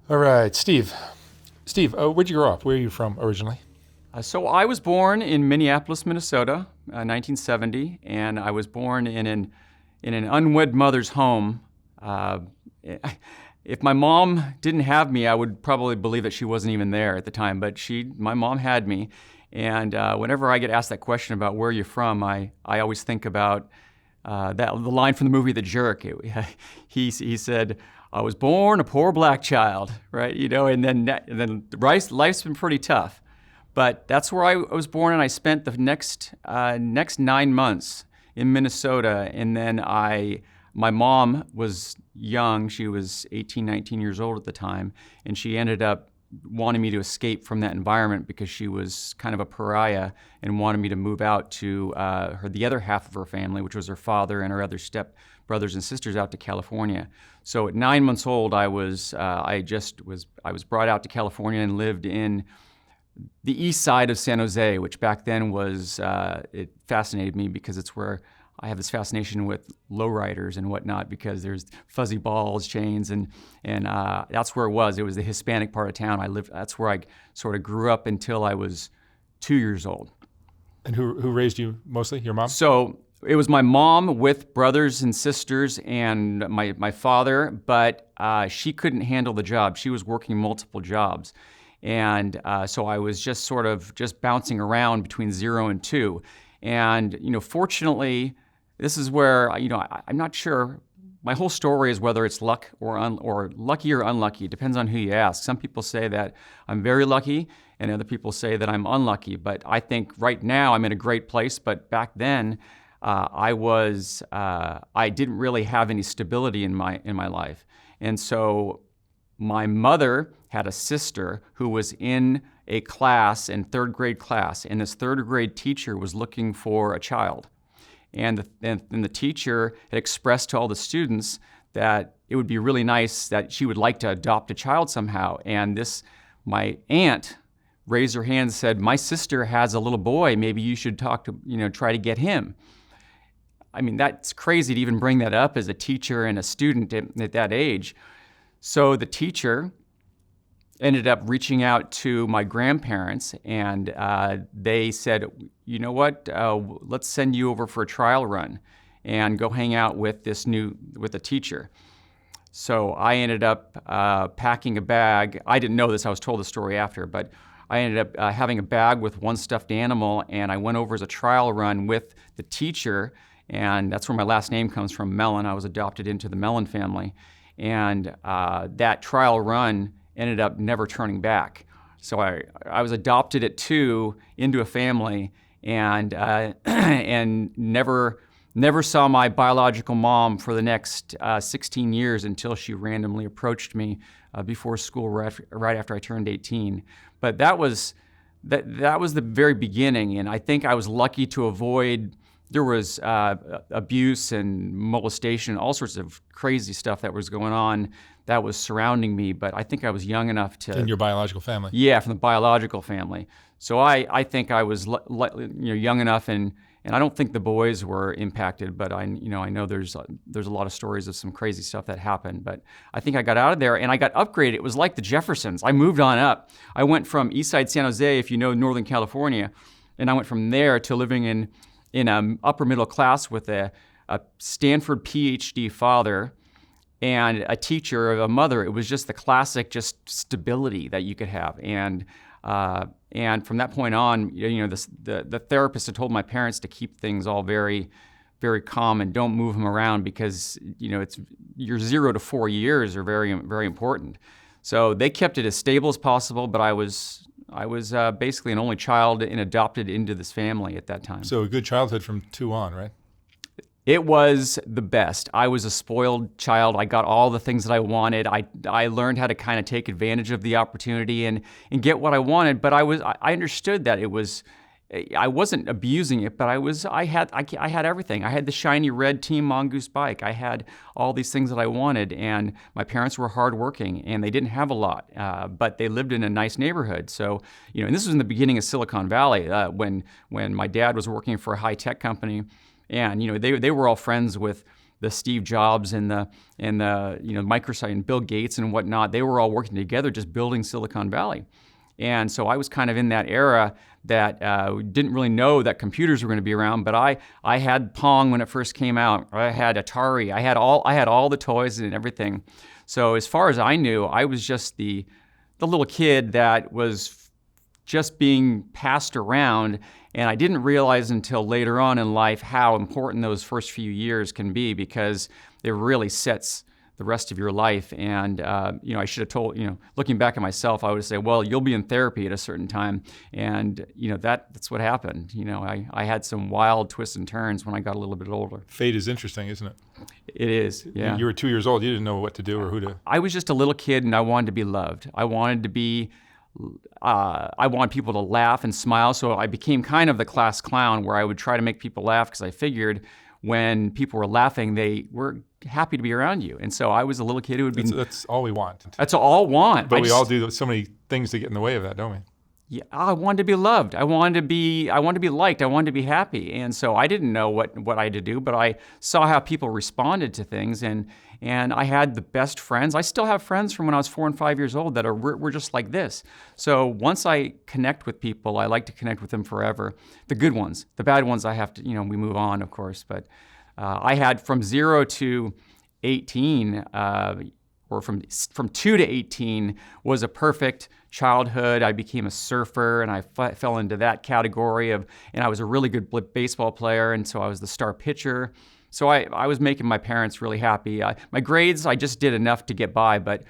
All right, Steve. Steve, where'd you grow up? Where are you from originally? So I was born in Minneapolis, Minnesota, 1970, and I was born in an unwed mother's home. Uh, if my mom didn't have me, I would probably believe that she wasn't even there at the time. But my mom had me, and whenever I get asked that question about where you're from, I always think about the line from the movie The Jerk. He said, "I was born a poor black child," right? And then life's been pretty tough. But that's where I was born, and I spent the next 9 months in Minnesota. And then my mom was young; she was 18, 19 years old at the time, and she ended up wanting me to escape from that environment because she was kind of a pariah and wanted me to move out to the other half of her family, which was her father and her other step brothers and sisters, out to California. So at 9 months old, I was brought out to California and lived in the east side of San Jose, which back then was, it fascinated me because it's where I have this fascination with lowriders and whatnot, because there's fuzzy balls, chains, and that's where it was. It was the Hispanic part of town. That's where I sort of grew up until I was 2 years old. And who raised you mostly? Your mom? So it was my mom with brothers and sisters and my father, but she couldn't handle the job. She was working multiple jobs. And so I was just sort of just bouncing around between 0 and 2. And, fortunately, this is where, I'm not sure. My whole story is whether it's luck or lucky or unlucky. It depends on who you ask. Some people say that I'm very lucky, and other people say that I'm unlucky. But I think right now I'm in a great place. But back then, I didn't really have any stability in my life. And so my mother had a sister who was in a class, in third grade class, and this third grade teacher was looking for a child. And the teacher had expressed to all the students that it would be really nice, that she would like to adopt a child somehow. And my aunt raised her hand and said, "My sister has a little boy, maybe you should try to get him." I mean, that's crazy to even bring that up as a teacher and a student at that age. So the teacher ended up reaching out to my grandparents, and they said, "You know what? Let's send you over for a trial run and go hang out with the teacher." So I ended up packing a bag. I didn't know this. I was told the story after, but I ended up having a bag with one stuffed animal, and I went over as a trial run with the teacher, and that's where my last name comes from, Mellon. I was adopted into the Mellon family, and that trial run ended up never turning back. So I was adopted at 2 into a family, and and never saw my biological mom for the next 16 years until she randomly approached me before school right after I turned 18. But that was the very beginning, and I think I was lucky to avoid. There was abuse and molestation, all sorts of crazy stuff that was going on that was surrounding me, but I think I was young enough to... In your biological family? Yeah, from the biological family. So I think I was young enough, and I don't think the boys were impacted, but I know there's a lot of stories of some crazy stuff that happened. But I think I got out of there, and I got upgraded. It was like the Jeffersons. I moved on up. I went from Eastside San Jose, if you know Northern California, and I went from there to living in an upper middle class with a Stanford PhD father and a teacher, a mother. It was just the classic, just stability that you could have. And from that point on, the therapist had told my parents to keep things all very, very calm and don't move them around, because it's your 0 to 4 years are very, very important. So they kept it as stable as possible, but I was basically an only child and adopted into this family at that time. So a good childhood from 2 on, right? It was the best. I was a spoiled child. I got all the things that I wanted. I learned how to kind of take advantage of the opportunity and get what I wanted. But I understood that I wasn't abusing it, but I had everything. I had the shiny red Team Mongoose bike. I had all these things that I wanted, and my parents were hardworking, and they didn't have a lot, but they lived in a nice neighborhood. So, and this was in the beginning of Silicon Valley, when my dad was working for a high tech company, and they were all friends with the Steve Jobs and the Microsoft and Bill Gates and whatnot. They were all working together, just building Silicon Valley. And so I was kind of in that era that didn't really know that computers were going to be around. But I had Pong when it first came out. I had Atari. I had all the toys and everything. So as far as I knew, I was just the little kid that was just being passed around. And I didn't realize until later on in life how important those first few years can be, because it really sets the rest of your life. And I should have told, looking back at myself, I would say, well, you'll be in therapy at a certain time. And that's what happened. I had some wild twists and turns when I got a little bit older. Fate is interesting, isn't it? It is, yeah. You were 2 years old. You didn't know what to do or who to. I was just a little kid, and I wanted to be loved. I wanted people to laugh and smile. So I became kind of the class clown, where I would try to make people laugh, because I figured when people were laughing, they were happy to be around you. And so I was a little kid who would be... That's all we want. That's all I want. But we all do so many things to get in the way of that, don't we? Yeah, I wanted to be loved. I wanted to be liked. I wanted to be happy. And so I didn't know what I had to do, but I saw how people responded to things, and I had the best friends. I still have friends from when I was 4 and 5 years old that we're just like this. So once I connect with people, I like to connect with them forever. The good ones. The bad ones, I have to, we move on, of course. But I had from 0 to 18, or from 2 to 18 was a perfect childhood. I became a surfer, and I fell into that category and I was a really good baseball player, and so I was the star pitcher. So I was making my parents really happy. My grades, I just did enough to get by, but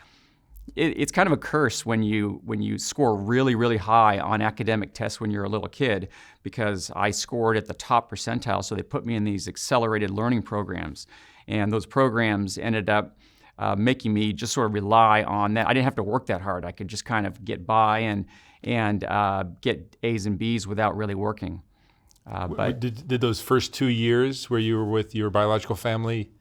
it's kind of a curse when you score really, really high on academic tests when you're a little kid, because I scored at the top percentile, so they put me in these accelerated learning programs. And those programs ended up making me just sort of rely on that. I didn't have to work that hard. I could just kind of get by and get A's and B's without really working. But did those first 2 years where you were with your biological family,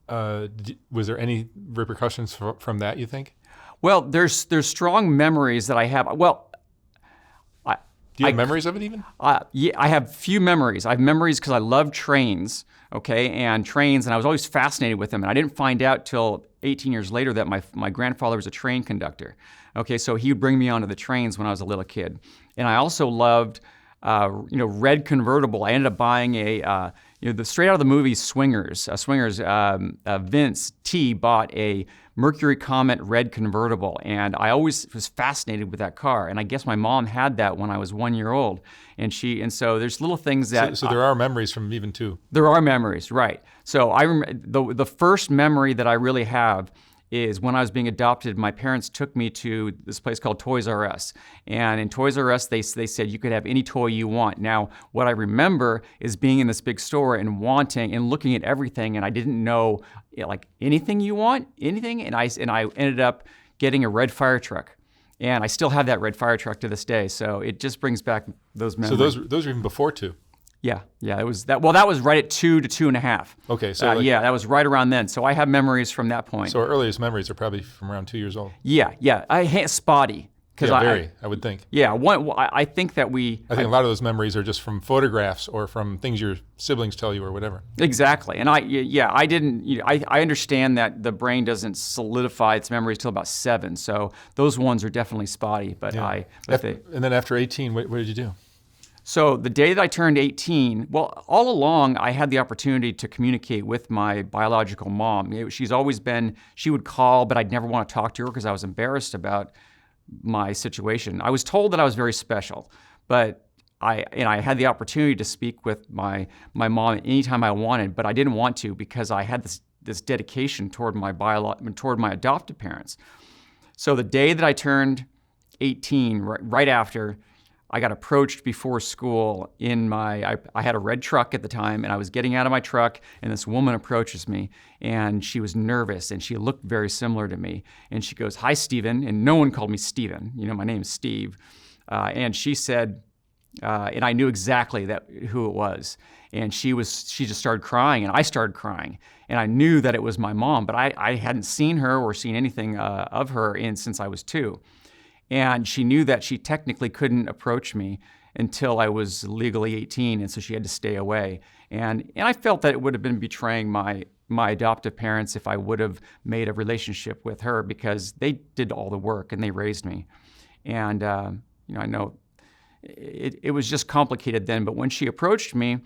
was there any repercussions from that, you think? Well, there's strong memories that I have. Well, do you have memories of it even? Yeah, I have few memories. I have memories because I love trains, okay, and I was always fascinated with them. And I didn't find out till 18 years later that my grandfather was a train conductor. Okay, so he would bring me onto the trains when I was a little kid. And I also loved, red convertible. I ended up buying straight out of the movie Swingers. Vince T. bought a Mercury Comet red convertible, and I always was fascinated with that car. And I guess my mom had that when I was 1 year old, and so there's little things that. So there are memories from even 2. There are memories, right? So I remember the first memory that I really have is when I was being adopted. My parents took me to this place called Toys R Us. And in Toys R Us, they said you could have any toy you want. Now, what I remember is being in this big store and wanting and looking at everything, and I didn't know, like, anything you want, anything. And I ended up getting a red fire truck. And I still have that red fire truck to this day. So it just brings back those memories. So those are even before 2. Yeah, it was that. Well, that was right at 2 to 2.5. Okay, so that was right around then. So I have memories from that point. So our earliest memories are probably from around 2 years old. Yeah. Spotty. I would think. Yeah, I think that I think a lot of those memories are just from photographs or from things your siblings tell you or whatever. Exactly, and I didn't. I understand that the brain doesn't solidify its memories till about 7. So those ones are definitely spotty. But yeah. And then after 18, what did you do? So the day that I turned 18, well, all along I had the opportunity to communicate with my biological mom. She would call, but I'd never want to talk to her because I was embarrassed about my situation. I was told that I was very special, but I had the opportunity to speak with my mom anytime I wanted, but I didn't want to because I had this dedication toward my adopted parents. So the day that I turned 18, right after, I got approached before school I had a red truck at the time, and I was getting out of my truck, and this woman approaches me, and she was nervous, and she looked very similar to me. And she goes, "Hi, Stephen," and no one called me Stephen. My name is Steve. And she said, and I knew exactly who it was. And she just started crying, and I started crying. And I knew that it was my mom, but I hadn't seen her or seen anything of her since I was 2. And she knew that she technically couldn't approach me until I was legally 18, and so she had to stay away. And I felt that it would have been betraying my adoptive parents if I would have made a relationship with her, because they did all the work and they raised me. And I know it was just complicated then, but when she approached me,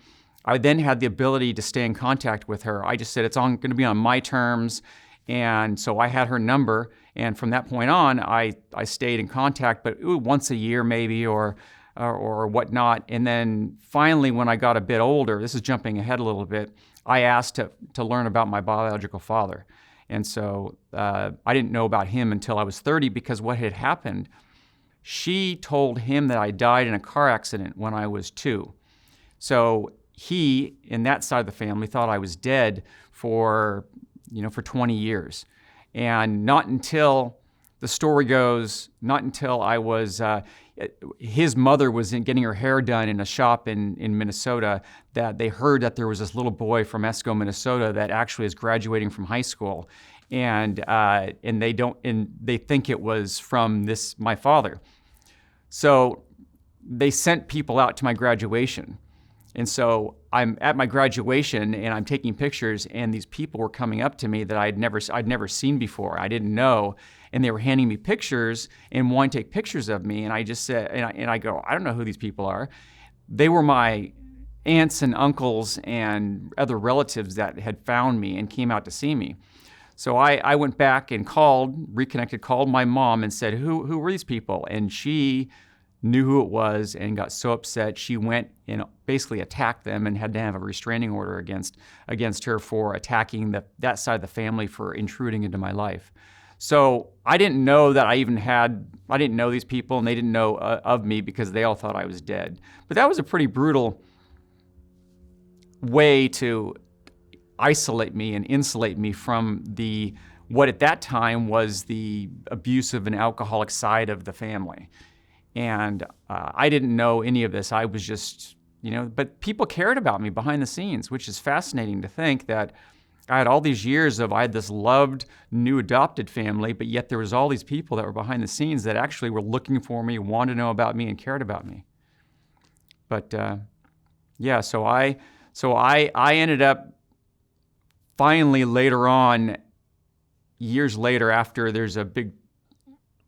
I then had the ability to stay in contact with her. I just said, it's going to be on my terms. And so I had her number. And from that point on, I stayed in contact, but once a year maybe or whatnot. And then finally, when I got a bit older, this is jumping ahead a little bit, I asked to learn about my biological father. And so I didn't know about him until I was 30, because what had happened, she told him that I died in a car accident when I was 2. So he, in that side of the family, thought I was dead for 20 years. And not until, the story goes, not until I was, his mother was getting her hair done in a shop in Minnesota, that they heard that there was this little boy from Esco, Minnesota, that actually is graduating from high school. And they think it was from my father. So they sent people out to my graduation. And so I'm at my graduation and I'm taking pictures, and these people were coming up to me that I'd never seen before. I didn't know, and they were handing me pictures and wanting to take pictures of me. And I just said, and I go, I don't know who these people are. They were my aunts and uncles and other relatives that had found me and came out to see me. So I went back and Reconnected called my mom and said, who were these people? And she knew who it was and got so upset. She went and basically attacked them and had to have a restraining order against her for attacking that side of the family, for intruding into my life. So I didn't know that I didn't know these people, and they didn't know of me, because they all thought I was dead. But that was a pretty brutal way to isolate me and insulate me from what at that time was the abusive and alcoholic side of the family. And I didn't know any of this. I was just, but people cared about me behind the scenes, which is fascinating to think that I had this loved new adopted family, but yet there was all these people that were behind the scenes that actually were looking for me, wanted to know about me, and cared about me. But so I ended up finally later on, years later, after there's a big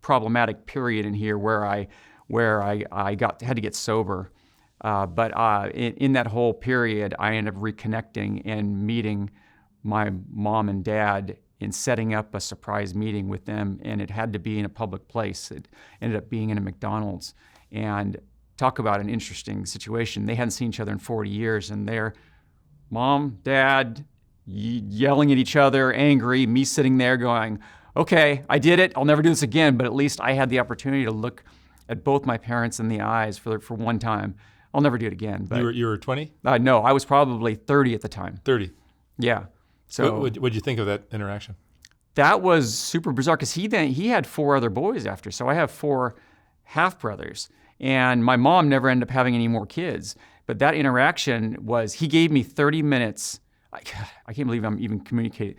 problematic period in here where I had to get sober. But in that whole period, I ended up reconnecting and meeting my mom and dad and setting up a surprise meeting with them. And it had to be in a public place. It ended up being in a McDonald's. And talk about an interesting situation. They hadn't seen each other in 40 years, and they're mom, dad, yelling at each other, angry, me sitting there going, okay, I did it. I'll never do this again. But at least I had the opportunity to look at both my parents in the eyes for one time. I'll never do it again. But you were 20? No, I was probably 30 at the time. 30. Yeah. So what'd you think of that interaction? That was super bizarre, because he had 4 other boys after. So I have 4 half-brothers. And my mom never ended up having any more kids. But that interaction was, he gave me 30 minutes. I can't believe I'm even communicating.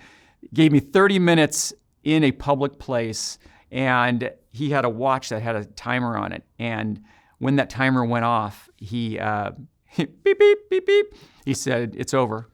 Gave me 30 minutes in a public place, and he had a watch that had a timer on it. And when that timer went off, he beep, beep, beep, beep. He said, it's over.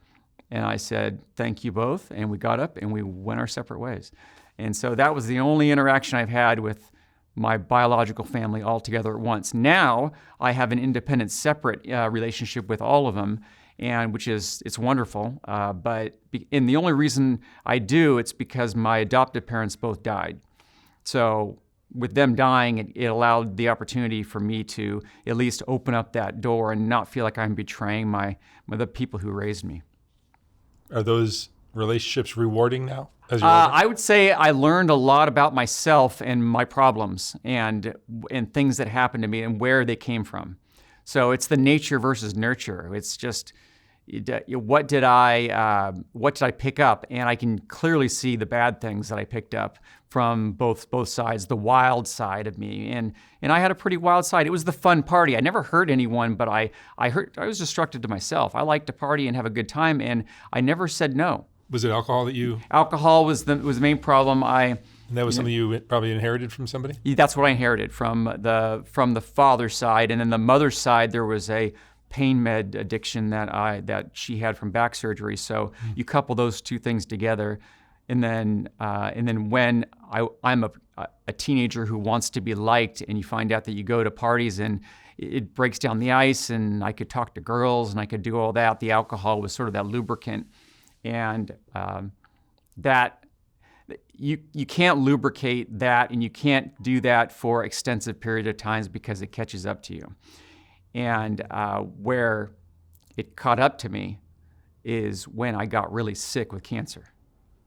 And I said, thank you both. And we got up and we went our separate ways. And so that was the only interaction I've had with my biological family all together at once. Now I have an independent, separate relationship with all of them, and it's wonderful. And the only reason I do, it's because my adoptive parents both died. So with them dying, it allowed the opportunity for me to at least open up that door and not feel like I'm betraying the people who raised me. Are those relationships rewarding now? I would say I learned a lot about myself and my problems and things that happened to me and where they came from. So it's the nature versus nurture. It's just, what did I pick up? And I can clearly see the bad things that I picked up from both sides, the wild side of me. And I had a pretty wild side. It was the fun party. I never hurt anyone, but I was destructive to myself. I liked to party and have a good time, and I never said no. Was it alcohol that you? Alcohol was the main problem. And that was something you probably inherited from somebody? That's what I inherited from the father's side. And then the mother's side, there was a pain med addiction that she had from back surgery. So you couple those two things together, and then when I'm a teenager who wants to be liked, and you find out that you go to parties and it breaks down the ice, and I could talk to girls and I could do all that. The alcohol was sort of that lubricant, and that you can't lubricate that, and you can't do that for extensive period of times because it catches up to you. And where it caught up to me is when I got really sick with cancer.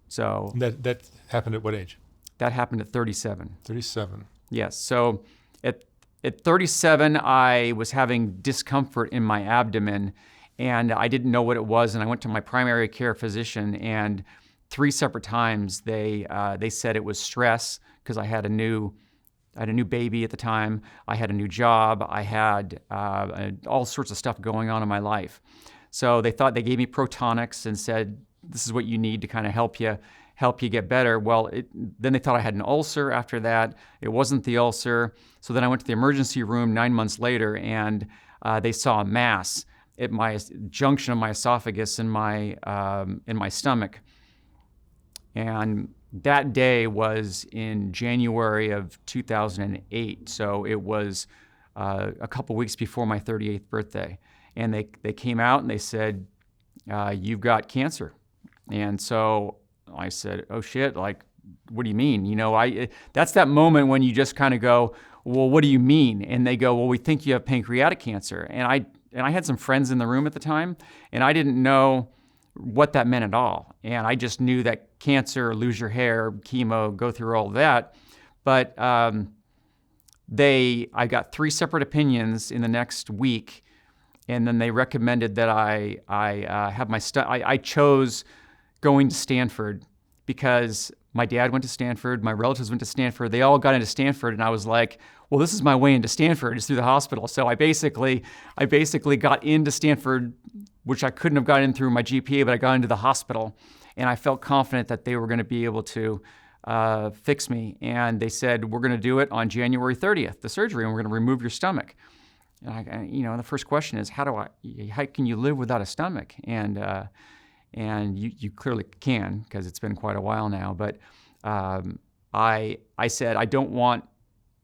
So that happened at what age? That happened at 37. 37. Yes. So at 37, I was having discomfort in my abdomen, and I didn't know what it was. And I went to my primary care physician, and 3 separate times they said it was stress because I had a new baby at the time. I had a new job. I had all sorts of stuff going on in my life. So they gave me Protonics and said, this is what you need to kind of help you get better. Well, then they thought I had an ulcer after that. It wasn't the ulcer. So then I went to the emergency room 9 months later, and they saw a mass at my junction of my esophagus and my stomach. And that day was in January of 2008. So it was a couple weeks before my 38th birthday. And they came out and they said, you've got cancer. And so I said, oh shit, like, what do you mean? You know, that's that moment when you just kind of go, well, what do you mean? And they go, well, we think you have pancreatic cancer. And I had some friends in the room at the time, and I didn't know what that meant at all. And I just knew that cancer, lose your hair, chemo, go through all of that. But I got 3 separate opinions in the next week, and then they recommended that I have I chose going to Stanford because my dad went to Stanford, my relatives went to Stanford, they all got into Stanford, and I was like, well, this is my way into Stanford, is through the hospital. So I basically got into Stanford, which I couldn't have gotten in through my GPA, but I got into the hospital, and I felt confident that they were going to be able to fix me. And they said, we're going to do it on January 30th, the surgery, and we're going to remove your stomach. And the first question is, how can you live without a stomach? And you clearly can, because it's been quite a while now. But I said, I don't want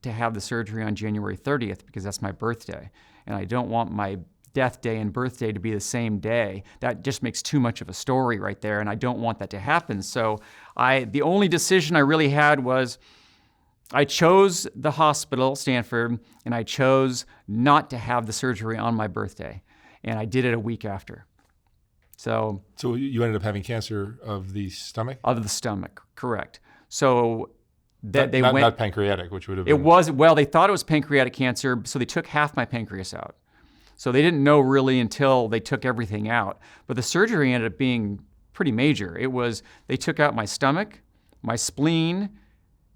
to have the surgery on January 30th because that's my birthday. And I don't want my death day and birthday to be the same day. That just makes too much of a story right there, and I don't want that to happen. So the only decision I really had was I chose the hospital, Stanford, and I chose not to have the surgery on my birthday. And I did it a week after. So you ended up having cancer of the stomach? Of the stomach, correct. So not pancreatic, which would have been... It was, well, they thought it was pancreatic cancer, so they took half my pancreas out. So they didn't know really until they took everything out. But the surgery ended up being pretty major. They took out my stomach, my spleen,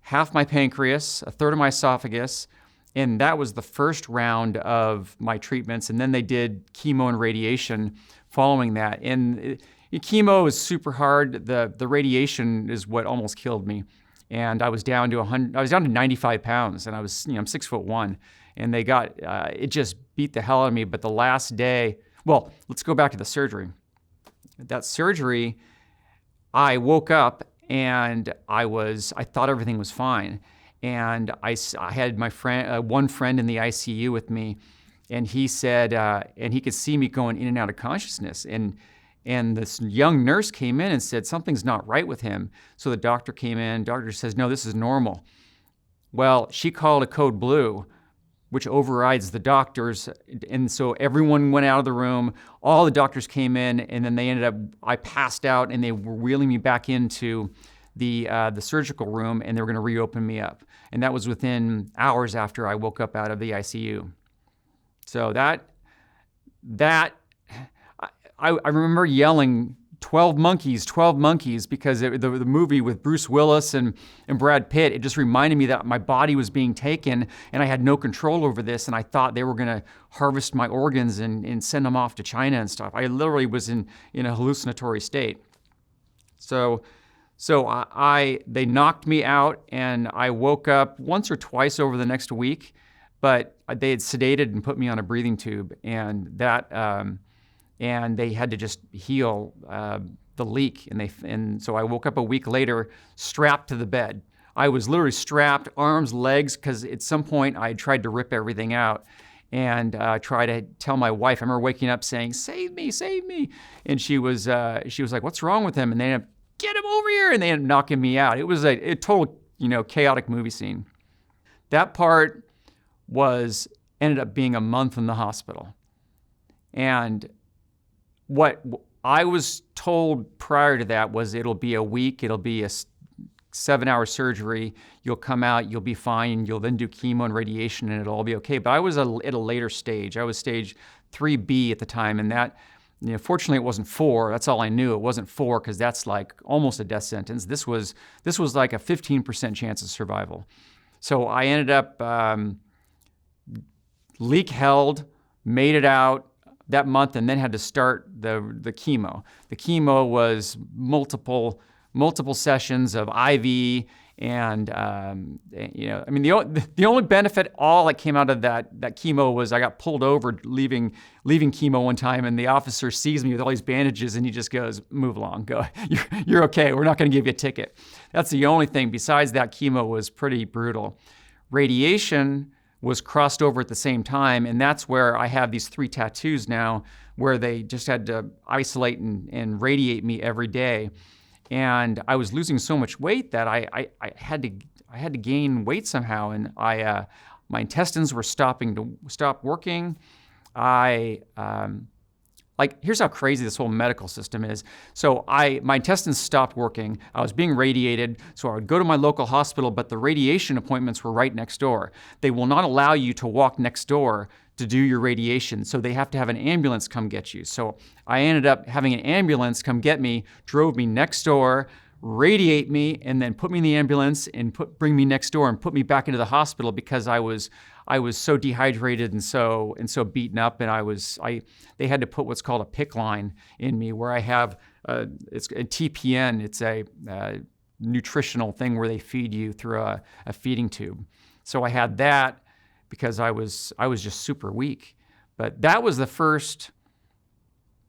half my pancreas, a third of my esophagus, and that was the first round of my treatments. And then they did chemo and radiation following that. And chemo is super hard. The radiation is what almost killed me. And I was down to 95 pounds, and I'm 6'1", and they got it just beat the hell out of me. But the last day, well, let's go back to the surgery. That surgery, I woke up and I thought everything was fine, and I had my friend, one friend in the ICU with me, and he said, and he could see me going in and out of consciousness, and this young nurse came in and said, something's not right with him. So the doctor came in, doctor says, no, this is normal. Well, she called a code blue, which overrides the doctors. And so everyone went out of the room, all the doctors came in, and then I passed out, and they were wheeling me back into the surgical room, and they were gonna reopen me up. And that was within hours after I woke up out of the ICU. So I remember yelling, 12 monkeys, 12 monkeys, because the movie with Bruce Willis and Brad Pitt, it just reminded me that my body was being taken and I had no control over this, and I thought they were gonna harvest my organs and send them off to China and stuff. I literally was in a hallucinatory state. So they knocked me out, and I woke up once or twice over the next week, but they had sedated and put me on a breathing tube, and and they had to just heal the leak, and so I woke up a week later strapped to the bed. I was literally strapped, arms, legs, because at some point I tried to rip everything out and try to tell my wife. I remember waking up saying, "Save me, save me," and she was like, "What's wrong with him?" And they ended up, "Get him over here," and they ended up knocking me out. It was a total chaotic movie scene. That part ended up being a month in the hospital, and what I was told prior to that was it'll be a week, it'll be a 7-hour surgery, you'll come out, you'll be fine, you'll then do chemo and radiation and it'll all be okay. But I was at a later stage. I was stage 3B at the time, and that, fortunately it wasn't 4. That's all I knew. It wasn't 4 because that's like almost a death sentence. This was like a 15% chance of survival. So I ended up leak held, made it out that month, and then had to start the chemo. The chemo was multiple sessions of IV, and the only benefit all that came out of that chemo was I got pulled over leaving chemo one time, and the officer sees me with all these bandages, and he just goes, "Move along, go. You're okay. We're not going to give you a ticket." That's the only thing. Besides that, chemo was pretty brutal. Radiation was crossed over at the same time, and that's where I have these 3 tattoos now, where they just had to isolate and radiate me every day. And I was losing so much weight that I had to gain weight somehow, and my intestines were stop working. Here's how crazy this whole medical system is. So my intestines stopped working. I was being radiated, so I would go to my local hospital, but the radiation appointments were right next door. They will not allow you to walk next door to do your radiation, so they have to have an ambulance come get you. So I ended up having an ambulance come get me, drove me next door, radiate me, and then put me in the ambulance and bring me next door and put me back into the hospital because I was so dehydrated and so beaten up, and they had to put what's called a PICC line in me, where I have it's a TPN. It's a nutritional thing where they feed you through a feeding tube. So I had that because I was just super weak. But that was the first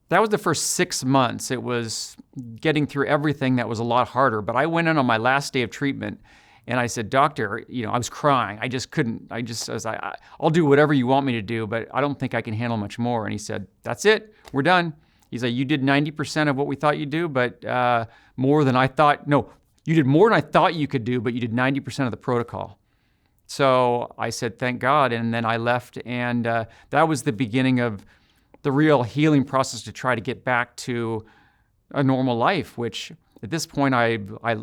6 months. It was getting through everything that was a lot harder. But I went in on my last day of treatment, and I said, "Doctor," I was crying. I just couldn't. I was like, "I'll do whatever you want me to do, but I don't think I can handle much more." And he said, "That's it. We're done." He's like, "You did 90% of what we thought you'd do, but more than I thought. No, you did more than I thought you could do, but you did 90% of the protocol." So I said, "Thank God." And then I left, and that was the beginning of the real healing process to try to get back to a normal life, which at this point I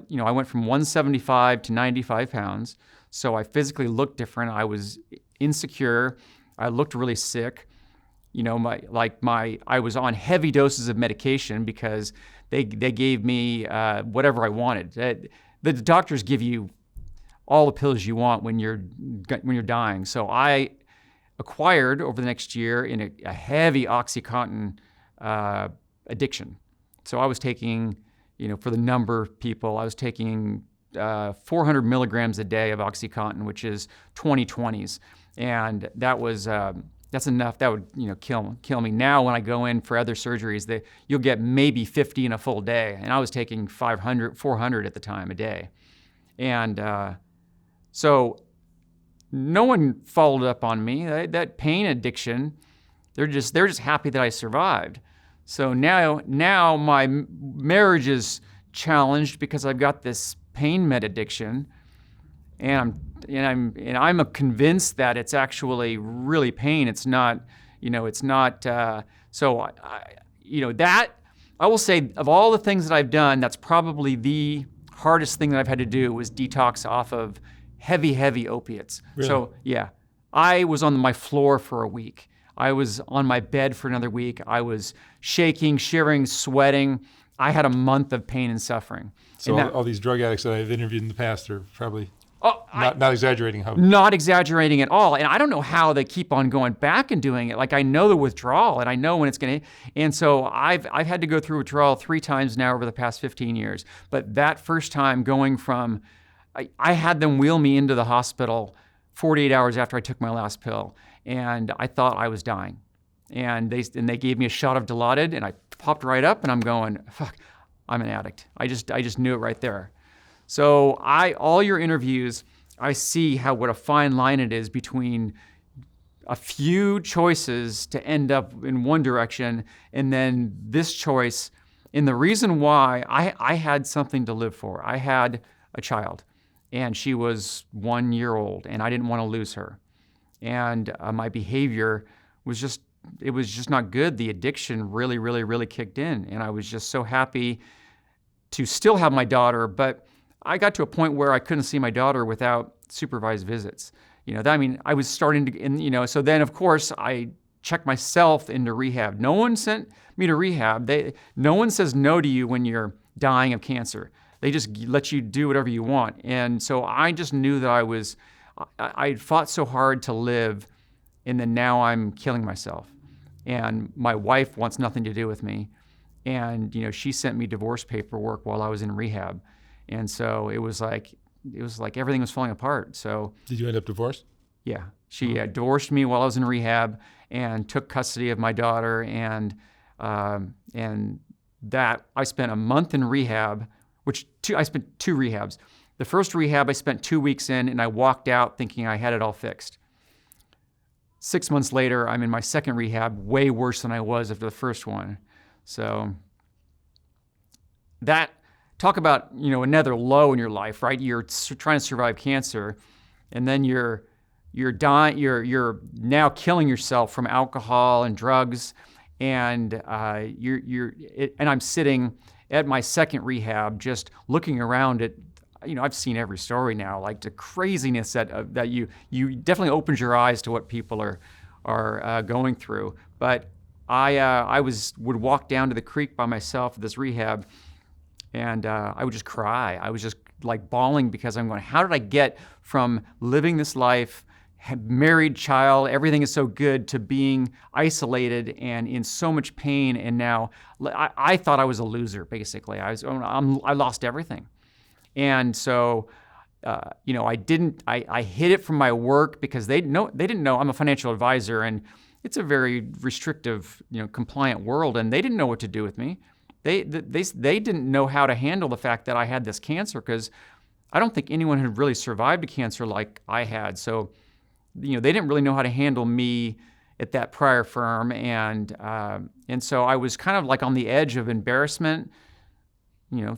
went from 175 to 95 pounds. So I physically looked different. I was insecure. I looked really sick. I was on heavy doses of medication because they gave me whatever I wanted. The doctors give you all the pills you want when you're dying. So I acquired over the next year in a heavy OxyContin addiction. So I was taking, for the number of people, I was taking 400 milligrams a day of OxyContin, which is 20/20s, and that's enough. That would kill me. Now when I go in for other surgeries, you'll get maybe 50 in a full day, and I was taking 500, 400 at the time a day, and so no one followed up on me. That pain addiction, they're just happy that I survived. So now my marriage is challenged because I've got this pain med addiction, and I'm convinced that it's actually really pain. It's not, it's not. So that I will say, of all the things that I've done, that's probably the hardest thing that I've had to do was detox off of heavy opiates. Really? So yeah, I was on my floor for a week. I was on my bed for another week. I was shaking, shivering, sweating. I had a month of pain and suffering. So all these drug addicts that I've interviewed in the past are probably not exaggerating. Not exaggerating at all. And I don't know how they keep on going back and doing it. Like, I know the withdrawal, and I know when it's going to. And so I've had to go through withdrawal 3 times now over the past 15 years. But that first time going from, I had them wheel me into the hospital 48 hours after I took my last pill, and I thought I was dying. And they gave me a shot of Dilaudid, and I popped right up, and I'm going, fuck, I'm an addict. I just knew it right there. So all your interviews, I see what a fine line it is between a few choices to end up in one direction, and then this choice. And the reason why I had something to live for. I had a child, and she was 1 year old, and I didn't want to lose her. And my behavior was just not good. The addiction really, really, really kicked in, and I was just so happy to still have my daughter, but I got to a point where I couldn't see my daughter without supervised visits. I was starting to, so then of course I checked myself into rehab. No one sent me to rehab. No one says no to you when you're dying of cancer. They just let you do whatever you want. And so I just knew that I fought so hard to live, and then now I'm killing myself. And my wife wants nothing to do with me. And, she sent me divorce paperwork while I was in rehab. And so it was like everything was falling apart. So did you end up divorced? Yeah. She divorced me while I was in rehab and took custody of my daughter. And that I spent a month in rehab, I spent 2 rehabs. The first rehab I spent 2 weeks in, and I walked out thinking I had it all fixed. 6 months later, I'm in my second rehab, way worse than I was after the first one. So talk about, another low in your life, right? You're trying to survive cancer, and then you're dying. You're now killing yourself from alcohol and drugs, and and I'm sitting at my second rehab, just looking around at. I've seen every story now, like the craziness that you definitely opens your eyes to what people are going through. But I would walk down to the creek by myself at this rehab, and I would just cry. I was just like bawling because I'm going, how did I get from living this life, married, child, everything is so good, to being isolated and in so much pain? And now I thought I was a loser, basically. I lost everything. And so, I hid it from my work because they didn't know I'm a financial advisor, and it's a very restrictive, compliant world, and they didn't know what to do with me. They didn't know how to handle the fact that I had this cancer, because I don't think anyone had really survived a cancer like I had. So, they didn't really know how to handle me at that prior firm, and so I was kind of like on the edge of embarrassment.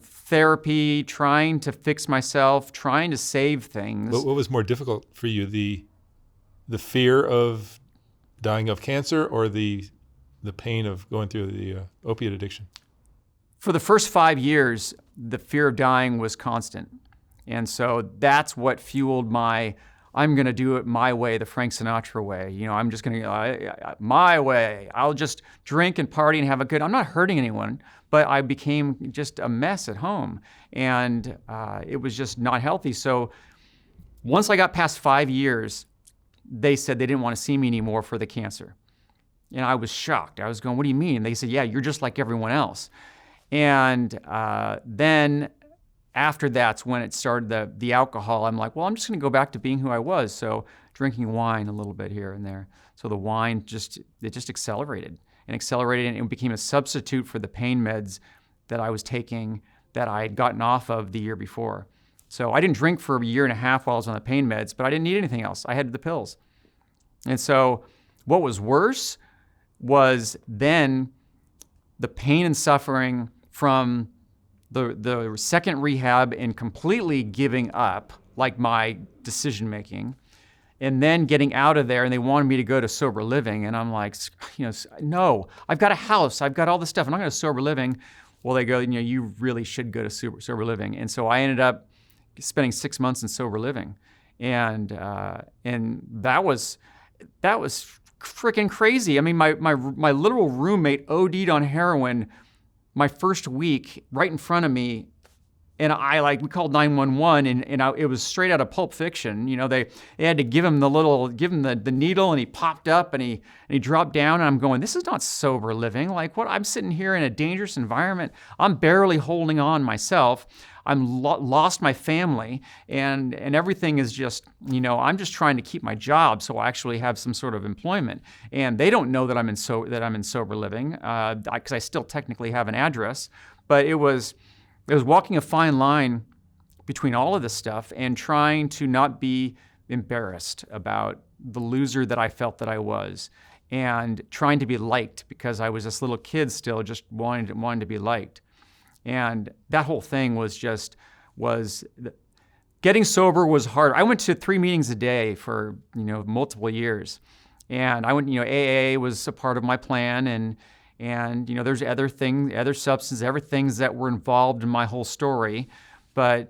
Therapy, trying to fix myself, trying to save things. What was more difficult for you, the fear of dying of cancer, or the pain of going through the opiate addiction? For the first 5 years, the fear of dying was constant. And so that's what fueled I'm going to do it my way, the Frank Sinatra way. I'm just going to, my way. I'll just drink and party and have a good, I'm not hurting anyone, but I became just a mess at home. And it was just not healthy. So once I got past 5 years, they said they didn't want to see me anymore for the cancer. And I was shocked. I was going, what do you mean? And they said, yeah, you're just like everyone else. And then after that's when it started, the alcohol. I'm like, well, I'm just going to go back to being who I was. So drinking wine a little bit here and there. So the wine it just accelerated and it became a substitute for the pain meds that I was taking that I had gotten off of the year before. So I didn't drink for a year and a half while I was on the pain meds, but I didn't need anything else. I had the pills. And so what was worse was then the pain and suffering from the second rehab and completely giving up, like my decision making, and then getting out of there, and they wanted me to go to sober living, and I'm like, no, I've got a house, I've got all this stuff, I'm not going to sober living. Well, they go, you really should go to sober living, and so I ended up spending 6 months in sober living, and that was freaking crazy. I mean, my literal roommate OD'd on heroin my first week right in front of me, and we called 911, and it was straight out of Pulp Fiction. They had to give him the needle, and he popped up, and he dropped down, and I'm going, this is not sober living. Like, what? I'm sitting here in a dangerous environment. I'm barely holding on myself. lost my family, and everything is just, I'm just trying to keep my job so I actually have some sort of employment. And they don't know that I'm in sober living, because I still technically have an address. But it was walking a fine line between all of this stuff and trying to not be embarrassed about the loser that I felt that I was, and trying to be liked because I was this little kid still just wanting to be liked. And that whole thing was getting sober was hard. I went to 3 meetings a day for, multiple years. And I went, AA was a part of my plan, and there's other things, other substances, other things that were involved in my whole story. But,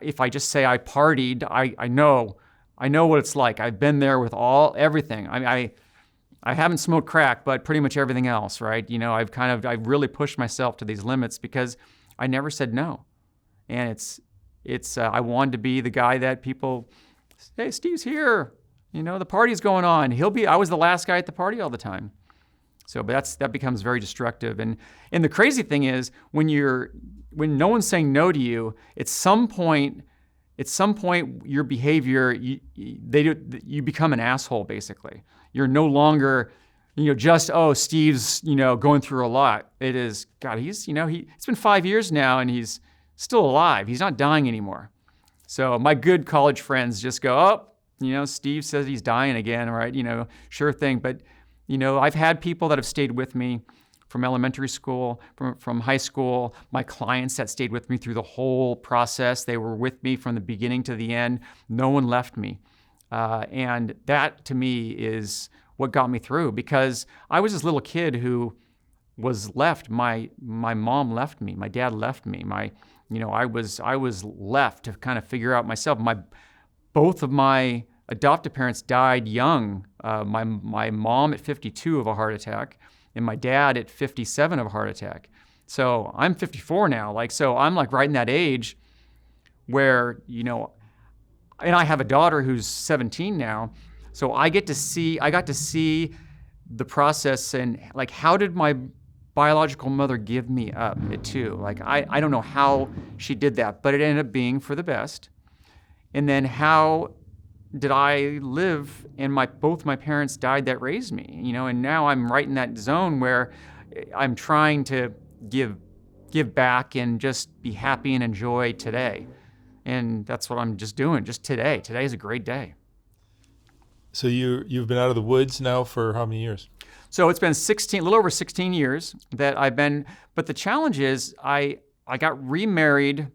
if I just say I partied, I know what it's like. I've been there with everything. I haven't smoked crack, but pretty much everything else, right? I've really pushed myself to these limits because I never said no. And I wanted to be the guy that people, hey, Steve's here. The party's going on. I was the last guy at the party all the time. So, but that becomes very destructive. And the crazy thing is when no one's saying no to you, at some point your behavior, you become an asshole basically. You're no longer, just, oh, Steve's, going through a lot. It is, God, it's been 5 years now and he's still alive. He's not dying anymore. So my good college friends just go, oh, Steve says he's dying again, right? Sure thing. But, I've had people that have stayed with me from elementary school, from high school, my clients that stayed with me through the whole process. They were with me from the beginning to the end. No one left me. And that, to me, is what got me through, because I was this little kid who was left. My mom left me. My dad left me. I was left to kind of figure out myself. Both of my adoptive parents died young. My mom at 52 of a heart attack, and my dad at 57 of a heart attack. So I'm 54 now. So I'm right in that age where, and I have a daughter who's 17 now. So I got to see the process and how did my biological mother give me up at 2? I don't know how she did that, but it ended up being for the best. And then how did I live and both my parents died that raised me, and now I'm right in that zone where I'm trying to give back and just be happy and enjoy today. And that's what I'm just doing, just today. Today is a great day. So you've been out of the woods now for how many years? So it's been a little over 16 years that I've been, but the challenge is I got remarried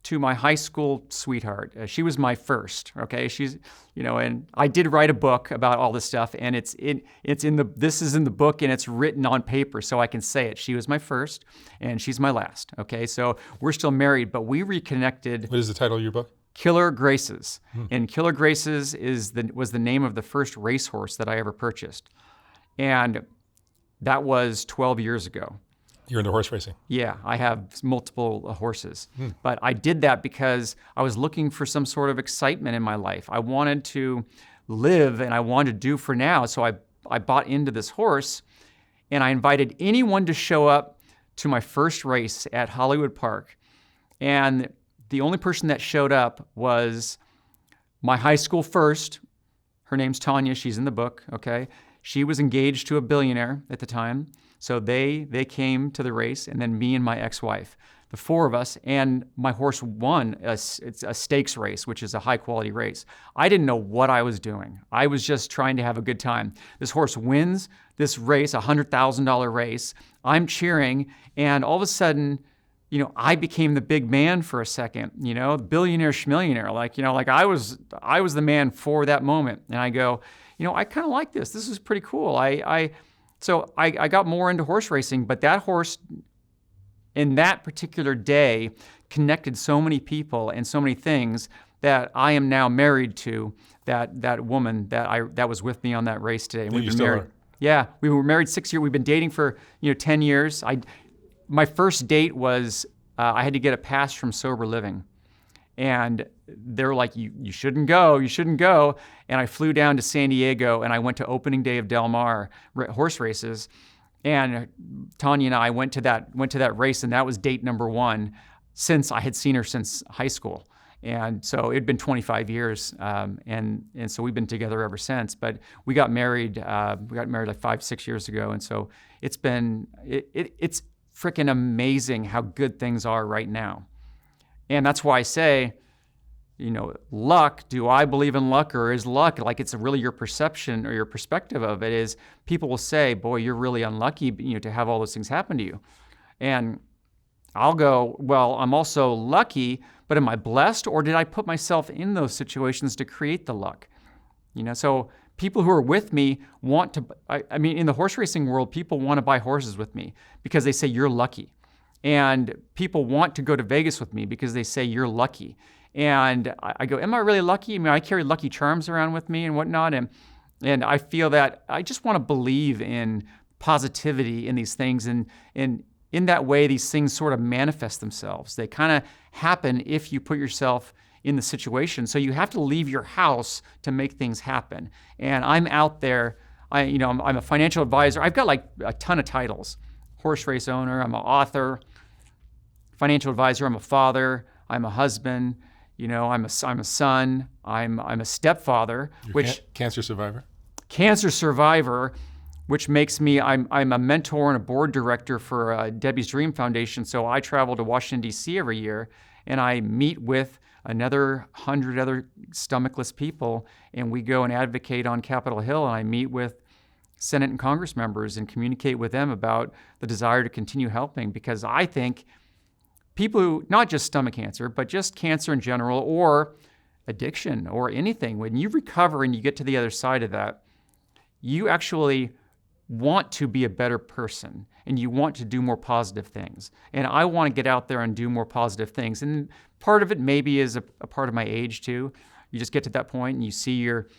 to my high school sweetheart. She was my first, okay? She's, and I did write a book about all this stuff, and this is in the book, and it's written on paper, so I can say it. She was my first, and she's my last, okay? So we're still married, but we reconnected. What is the title of your book? Killer Graces. And Killer Graces was the name of the first racehorse that I ever purchased. And that was 12 years ago. You're into horse racing? Yeah, I have multiple horses. But I did that because I was looking for some sort of excitement in my life. I wanted to live and I wanted to do for now. So I bought into this horse, and I invited anyone to show up to my first race at Hollywood Park. And the only person that showed up was my high school first. Her name's Tanya. She's in the book, okay? She was engaged to a billionaire at the time. So they came to the race, and then me and my ex-wife, the 4 of us, and my horse won. It's a stakes race, which is a high-quality race. I didn't know what I was doing. I was just trying to have a good time. This horse wins this race, $100,000 race. I'm cheering, and all of a sudden, I became the big man for a second. Billionaire schmillionaire. I was the man for that moment. And I go, I kind of like this. This is pretty cool. So I got more into horse racing, but that horse in that particular day connected so many people and so many things that I am now married to that woman that was with me on that race today. And we've been married. Yeah, we were married 6 years. We've been dating for 10 years. My first date was I had to get a pass from sober living. And they're like, you shouldn't go. And I flew down to San Diego, and I went to opening day of Del Mar horse races. And Tanya and I went to that race, and that was date number 1. since I had seen her since high school. And so it'd been 25 years, and so we've been together ever since. But we got married like 5-6 years ago, and so it's freaking amazing how good things are right now. And that's why I say, luck. Do I believe in luck, or is luck like it's really your perception or your perspective of it? Is people will say, "Boy, you're really unlucky, to have all those things happen to you," and I'll go, well, I'm also lucky, but am I blessed, or did I put myself in those situations to create the luck? So people who are with me want to, in the horse racing world, people want to buy horses with me because they say you're lucky. And people want to go to Vegas with me because they say you're lucky. And I go, am I really lucky? I carry Lucky Charms around with me and whatnot. And I feel that I just want to believe in positivity in these things. And in that way, these things sort of manifest themselves. They kind of happen if you put yourself in the situation. So you have to leave your house to make things happen. And I'm out there. I'm a financial advisor. I've got like a ton of titles: horse race owner. I'm an author, financial advisor. I'm a father. I'm a husband. I'm a son. I'm a stepfather. You're cancer survivor. Cancer survivor. Which makes me, I'm a mentor and a board director for Debbie's Dream Foundation. So I travel to Washington, D.C. every year, and I meet with another 100 other stomachless people, and we go and advocate on Capitol Hill, and I meet with Senate and Congress members and communicate with them about the desire to continue helping, because I think people who, not just stomach cancer, but just cancer in general, or addiction, or anything, when you recover and you get to the other side of that, you actually want to be a better person, and you want to do more positive things. And I want to get out there and do more positive things. And part of it maybe is a part of my age too. You just get to that point and you see your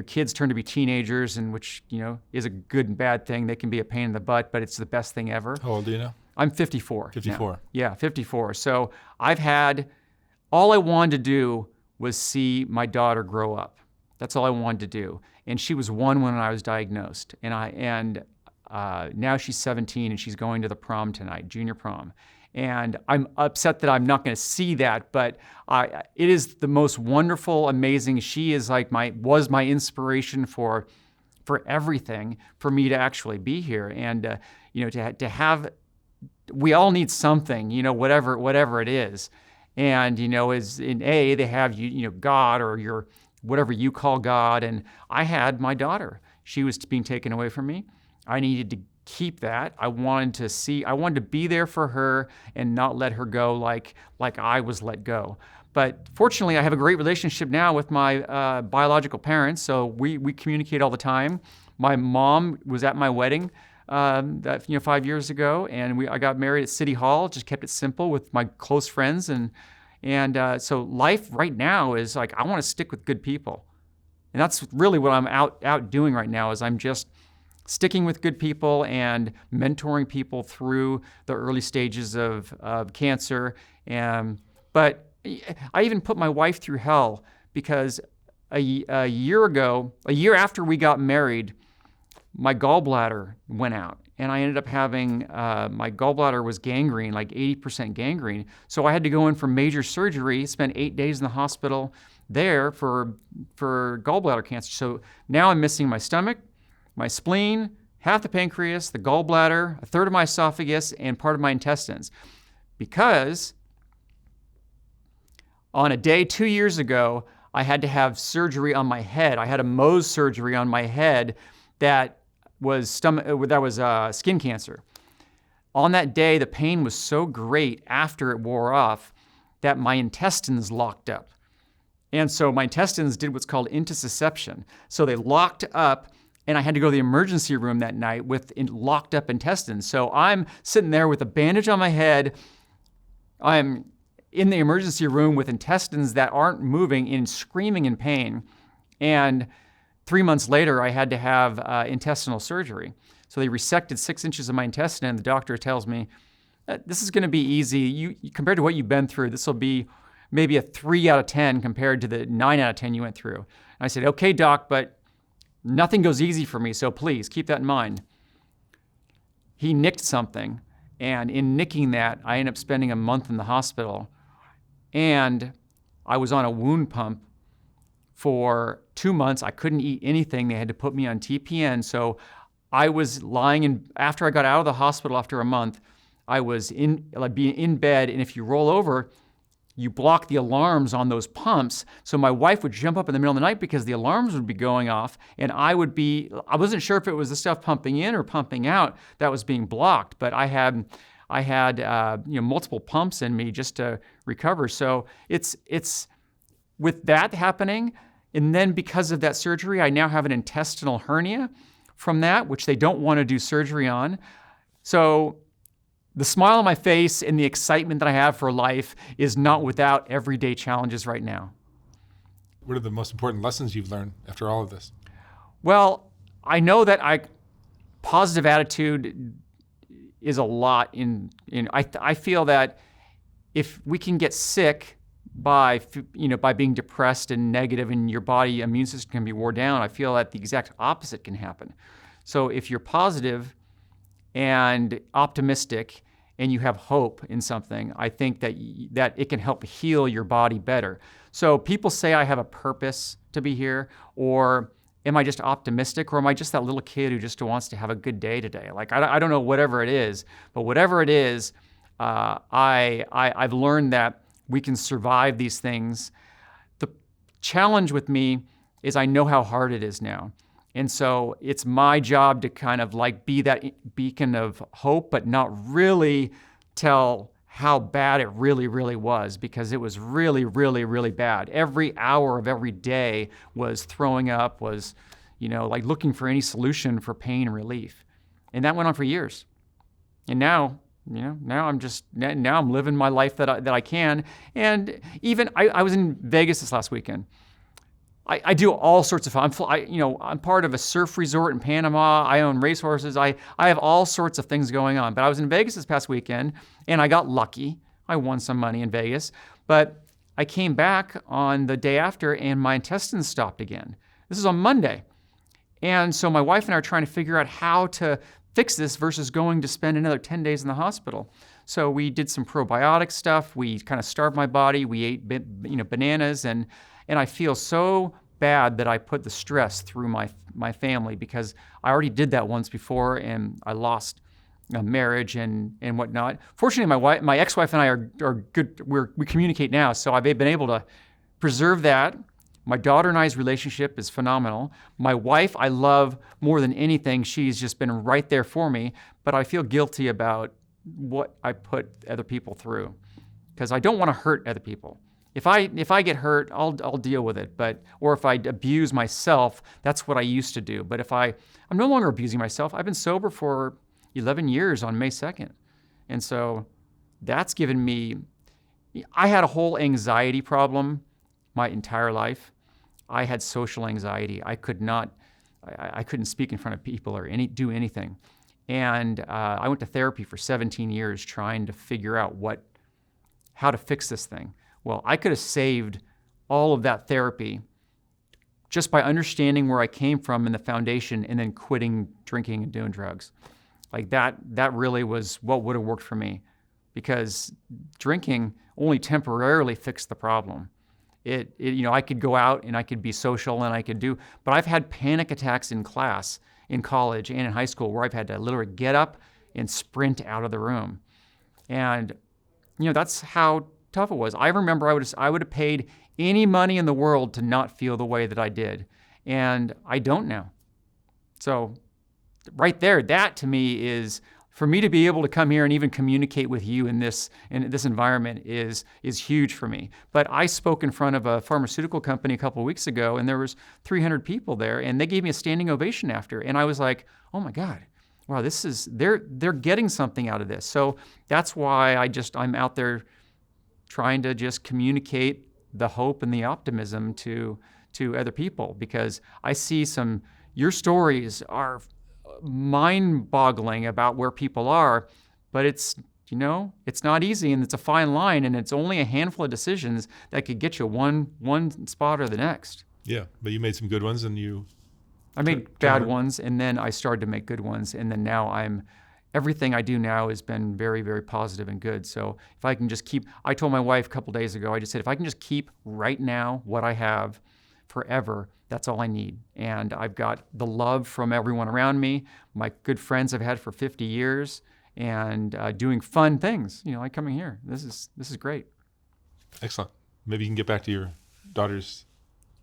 kids turn to be teenagers, and which, is a good and bad thing. They can be a pain in the butt, but it's the best thing ever. How old do you know? I'm 54. 54. Now. Yeah, 54. So all I wanted to do was see my daughter grow up. That's all I wanted to do. And she was 1 when I was diagnosed. And now she's 17 and she's going to the prom tonight, junior prom. And I'm upset that I'm not going to see that, but it is the most wonderful, amazing. She is was my inspiration for everything, for me to actually be here. And to have, we all need something, whatever it is. And as in they have God, or your whatever you call God. And I had my daughter. She was being taken away from me. I needed to keep that. I wanted to be there for her and not let her go like I was let go. But fortunately, I have a great relationship now with my biological parents. So we communicate all the time. My mom was at my wedding 5 years ago, and I got married at City Hall. Just kept it simple with my close friends, and so life right now is I want to stick with good people. And that's really what I'm out doing right now, is I'm just sticking with good people and mentoring people through the early stages of cancer. But I even put my wife through hell, because a year after we got married, my gallbladder went out. And I ended up having, my gallbladder was gangrene, like 80% gangrene. So I had to go in for major surgery, spend 8 days in the hospital there for gallbladder cancer. So now I'm missing my stomach, my spleen, half the pancreas, the gallbladder, a third of my esophagus, and part of my intestines. Because on a day 2 years ago, I had to have surgery on my head. I had a Mohs surgery on my head that was skin cancer. On that day, the pain was so great after it wore off that my intestines locked up. And so my intestines did what's called intussusception. So they locked up, and I had to go to the emergency room that night with locked up intestines. So I'm sitting there with a bandage on my head. I'm in the emergency room with intestines that aren't moving and screaming in pain. And 3 months later, I had to have intestinal surgery. So they resected 6 inches of my intestine, and the doctor tells me, this is going to be easy. Compared to what you've been through, this will be maybe a 3 out of 10 compared to the 9 out of 10 you went through. And I said, okay, doc, but nothing goes easy for me, so please keep that in mind. He nicked something, And in nicking that, I ended up spending a month in the hospital. And I was on a wound pump for 2 months. I couldn't eat anything. They had to put me on TPN. So I was lying in, after I got out of the hospital after a month, I was being in bed. And if you roll over, you block the alarms on those pumps. So my wife would jump up in the middle of the night because the alarms would be going off. And I wasn't sure if it was the stuff pumping in or pumping out that was being blocked, but I had multiple pumps in me just to recover. So it's with that happening, and then because of that surgery, I now have an intestinal hernia from that, which they don't want to do surgery on. So the smile on my face and the excitement that I have for life is not without everyday challenges right now. What are the most important lessons you've learned after all of this? Well, I know that positive attitude is a lot I feel that if we can get sick by being depressed and negative and your body immune system can be worn down, I feel that the exact opposite can happen. So if you're positive and optimistic and you have hope in something, I think that it can help heal your body better. So people say I have a purpose to be here, or am I just optimistic, or am I just that little kid who just wants to have a good day today? Like, I don't know, whatever it is, but whatever it is, I've learned that we can survive these things. The challenge with me is I know how hard it is now. And so it's my job to kind of like be that beacon of hope, but not really tell how bad it really, really was, because it was really, really, really bad. Every hour of every day was throwing up, was, like looking for any solution for pain and relief. And that went on for years. And now I'm living my life that I can. And even I was in Vegas this last weekend. I do all sorts of fun. I'm part of a surf resort in Panama. I own racehorses. I have all sorts of things going on. But I was in Vegas this past weekend, and I got lucky. I won some money in Vegas. But I came back on the day after, and my intestines stopped again. This is on Monday. And so my wife and I are trying to figure out how to fix this versus going to spend another 10 days in the hospital. So we did some probiotic stuff. We kind of starved my body. We ate bananas, and I feel so bad that I put the stress through my family, because I already did that once before and I lost a marriage and whatnot. Fortunately, my ex-wife and I are good. We communicate now, so I've been able to preserve that. My daughter and I's relationship is phenomenal. My wife, I love more than anything. She's just been right there for me, but I feel guilty about what I put other people through, because I don't want to hurt other people. If I get hurt, I'll deal with it. Or if I abuse myself, that's what I used to do. But I'm no longer abusing myself. I've been sober for 11 years on May 2nd. And so that's given me, I had a whole anxiety problem my entire life. I had social anxiety. I couldn't speak in front of people or do anything. And I went to therapy for 17 years trying to figure out how to fix this thing. Well, I could have saved all of that therapy just by understanding where I came from in the foundation and then quitting drinking and doing drugs. Like that really was what would have worked for me, because drinking only temporarily fixed the problem. I could go out and I could be social and but I've had panic attacks in class, in college and in high school, where I've had to literally get up and sprint out of the room. And, that's how tough it was. I remember I would have paid any money in the world to not feel the way that I did. And I don't now. So right there, that to me is, for me to be able to come here and even communicate with you in this environment is huge for me. But I spoke in front of a pharmaceutical company a couple of weeks ago, and there was 300 people there, and they gave me a standing ovation after. And I was like, oh my God, wow, they're getting something out of this. So that's why I'm out there trying to just communicate the hope and the optimism to other people, because I see your stories are mind-boggling about where people are, but it's not easy, and it's a fine line, and it's only a handful of decisions that could get you one spot or the next. Yeah, but you made some good ones, and I made bad ones, and then I started to make good ones, and then now I'm everything I do now has been very, very positive and good. So if I can just keep, I told my wife a couple days ago, I just said, if I can just keep right now what I have forever, that's all I need. And I've got the love from everyone around me, my good friends I've had for 50 years, and doing fun things, like coming here. This is great. Excellent. Maybe you can get back to your daughter's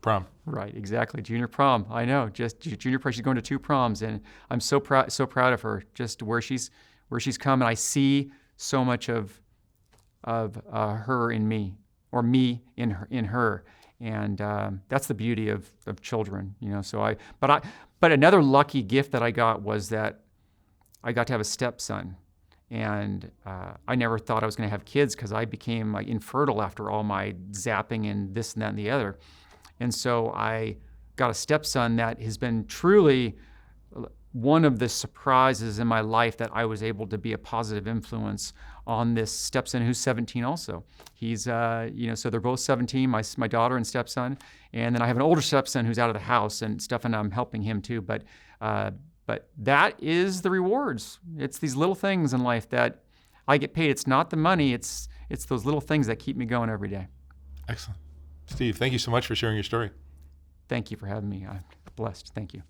prom. Right, exactly. Junior prom. I know. Just junior prom. She's going to 2 proms, and I'm so proud of her. Just where she's come, and I see so much of her in me, or me in her, and that's the beauty of children. But another lucky gift that I got was that I got to have a stepson. And I never thought I was going to have kids because I became infertile after all my zapping and this and that and the other. And so I got a stepson that has been truly one of the surprises in my life, that I was able to be a positive influence on this stepson who's 17 also. He's, so they're both 17, my daughter and stepson. And then I have an older stepson who's out of the house and stuff, and I'm helping him too. But that is the rewards. It's these little things in life that I get paid. It's not the money. It's those little things that keep me going every day. Excellent. Steve, thank you so much for sharing your story. Thank you for having me. I'm blessed. Thank you.